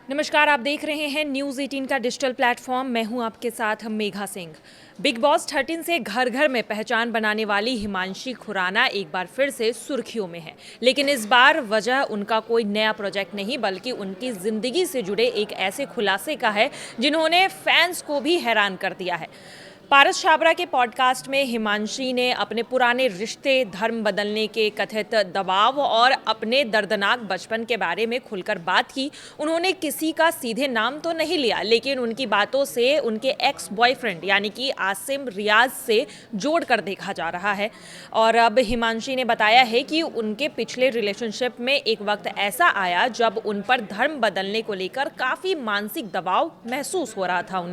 नमस्कार, आप देख रहे हैं न्यूज़ 18 का डिजिटल प्लेटफॉर्म। मैं हूं आपके साथ मेघा सिंह। बिग बॉस 13 से घर घर में पहचान बनाने वाली हिमांशी खुराना एक बार फिर से सुर्खियों में है। लेकिन इस बार वजह उनका कोई नया प्रोजेक्ट नहीं बल्कि उनकी ज़िंदगी से जुड़े एक ऐसे खुलासे का है जिन्होंने फैंस को भी हैरान कर दिया है। पारस छाबरा के पॉडकास्ट में हिमांशी ने अपने पुराने रिश्ते, धर्म बदलने के कथित दबाव और अपने दर्दनाक बचपन के बारे में खुलकर बात की। उन्होंने किसी का सीधे नाम तो नहीं लिया, लेकिन उनकी बातों से उनके एक्स बॉयफ्रेंड यानी कि आसिम रियाज से जोड़कर देखा जा रहा है। और अब हिमांशी ने बताया है कि उनके पिछले रिलेशनशिप में एक वक्त ऐसा आया जब उन पर धर्म बदलने को लेकर काफ़ी मानसिक दबाव महसूस हो रहा था।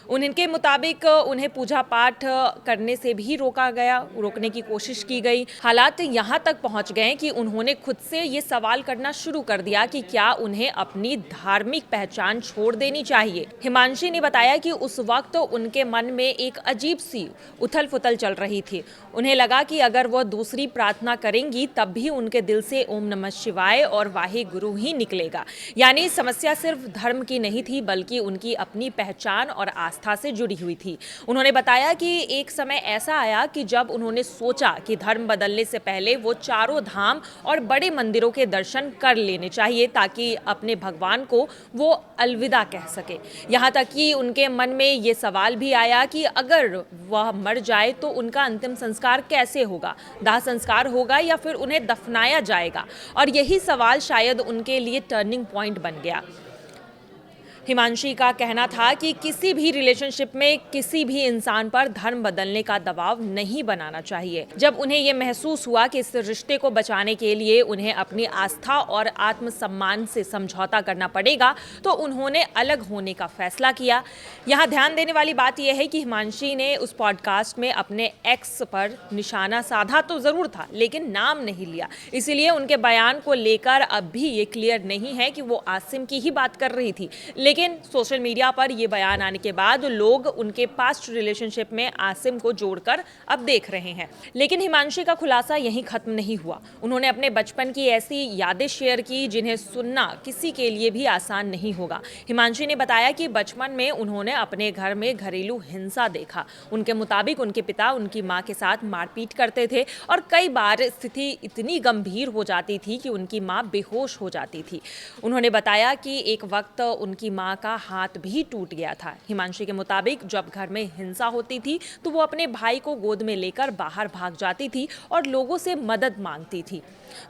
उनके मुताबिक उन्हें पूजा पाठ करने से भी रोकने की कोशिश की गई। हालात यहाँ तक पहुँच गए कि उन्होंने खुद से ये सवाल करना शुरू कर दिया कि क्या उन्हें अपनी धार्मिक पहचान छोड़ देनी चाहिए। हिमांशी ने बताया कि उस वक्त उनके मन में एक अजीब सी उथल पुथल चल रही थी। उन्हें लगा कि अगर वह दूसरी प्रार्थना करेंगी तब भी उनके दिल से ओम नमः शिवाय और वाहे गुरु ही निकलेगा। यानी समस्या सिर्फ धर्म की नहीं थी बल्कि उनकी अपनी पहचान और आस्था से जुड़ी हुई थी। उन्होंने बताया कि एक समय ऐसा आया कि जब उन्होंने सोचा कि धर्म बदलने से पहले वो चारों धाम और बड़े मंदिरों के दर्शन कर लेने चाहिए ताकि अपने भगवान को वो अलविदा कह सके। यहाँ तक कि उनके मन में ये सवाल भी आया कि अगर वह मर जाए तो उनका अंतिम संस्कार कैसे होगा, दाह संस्कार होगा या फिर उन्हें दफनाया जाएगा। और यही सवाल शायद उनके लिए टर्निंग पॉइंट बन गया। हिमांशी का कहना था कि किसी भी रिलेशनशिप में किसी भी इंसान पर धर्म बदलने का दबाव नहीं बनाना चाहिए। जब उन्हें यह महसूस हुआ कि इस रिश्ते को बचाने के लिए उन्हें अपनी आस्था और आत्मसम्मान से समझौता करना पड़ेगा तो उन्होंने अलग होने का फैसला किया। यहाँ ध्यान देने वाली बात यह है कि हिमांशी ने उस पॉडकास्ट में अपने एक्स पर निशाना साधा तो जरूर था लेकिन नाम नहीं लिया। इसीलिए उनके बयान को लेकर अब भी ये क्लियर नहीं है कि वो आसिम की ही बात कर रही थी। लेकिन सोशल मीडिया पर यह बयान आने के बाद लोग उनके पास्ट रिलेशनशिप में आसिम को जोड़कर अब देख रहे हैं। लेकिन हिमांशी का खुलासा यहीं खत्म नहीं हुआ। उन्होंने अपने बचपन की ऐसी यादें शेयर की जिन्हें सुनना किसी के लिए भी आसान नहीं होगा। हिमांशी ने बताया कि बचपन में उन्होंने अपने घर में घरेलू हिंसा देखा। उनके मुताबिक उनके पिता उनकी मां के साथ मारपीट करते थे और कई बार स्थिति इतनी गंभीर हो जाती थी कि उनकी मां बेहोश हो जाती थी। उन्होंने बताया कि एक वक्त उनकी मां का हाथ भी टूट गया था। हिमांशी के मुताबिक जब घर में हिंसा होती थी तो वो अपने भाई को गोद में लेकर बाहर भाग जाती थी और लोगों से मदद मांगती थी।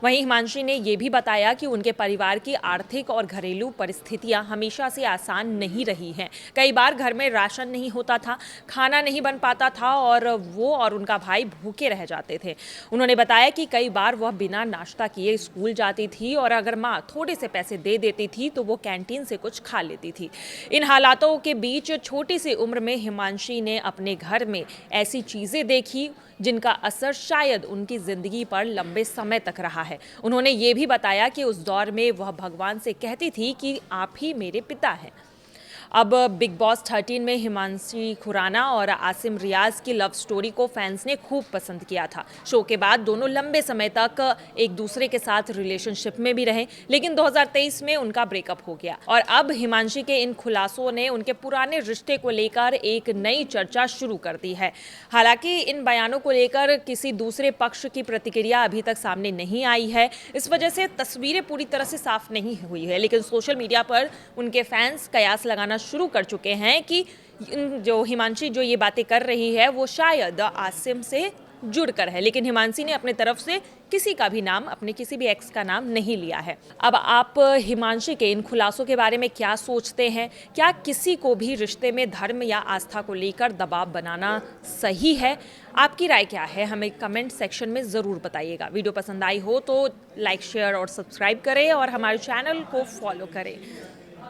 वहीं हिमांशी ने यह भी बताया कि उनके परिवार की आर्थिक और घरेलू परिस्थितियां हमेशा से आसान नहीं रही हैं। कई बार घर में राशन नहीं होता था, खाना नहीं बन पाता था और वो और उनका भाई भूखे रह जाते थे। उन्होंने बताया कि कई बार वह बिना नाश्ता किए स्कूल जाती थी और अगर माँ थोड़े से पैसे दे देती थी तो वो कैंटीन से कुछ खा लेती थी। इन हालातों के बीच छोटी सी उम्र में हिमांशी ने अपने घर में ऐसी चीजें देखी जिनका असर शायद उनकी जिंदगी पर लंबे समय तक रहा है। उन्होंने ये भी बताया कि उस दौर में वह भगवान से कहती थी कि आप ही मेरे पिता हैं। अब बिग बॉस 13 में हिमांशी खुराना और आसिम रियाज की लव स्टोरी को फैंस ने खूब पसंद किया था। शो के बाद दोनों लंबे समय तक एक दूसरे के साथ रिलेशनशिप में भी रहे, लेकिन 2023 में उनका ब्रेकअप हो गया। और अब हिमांशी के इन खुलासों ने उनके पुराने रिश्ते को लेकर एक नई चर्चा शुरू कर दी है। हालांकि इन बयानों को लेकर किसी दूसरे पक्ष की प्रतिक्रिया अभी तक सामने नहीं आई है। इस वजह से तस्वीरें पूरी तरह से साफ नहीं हुई है, लेकिन सोशल मीडिया पर उनके फैंस कयास लगाना शुरू कर चुके हैं कि जो हिमांशी जो ये बातें कर रही है वो शायद आसिम से जुड़कर है। लेकिन हिमांशी ने अपने तरफ से किसी का भी नाम, अपने किसी भी एक्स का नाम नहीं लिया है। अब आप हिमांशी के इन खुलासों के बारे में क्या सोचते हैं? क्या किसी को भी रिश्ते में धर्म या आस्था को लेकर दबाव बनाना सही है? आपकी राय क्या है? हमें कमेंट सेक्शन में ज़रूर बताइएगा। वीडियो पसंद आई हो तो लाइक, शेयर और सब्सक्राइब करें और हमारे चैनल को फॉलो करें।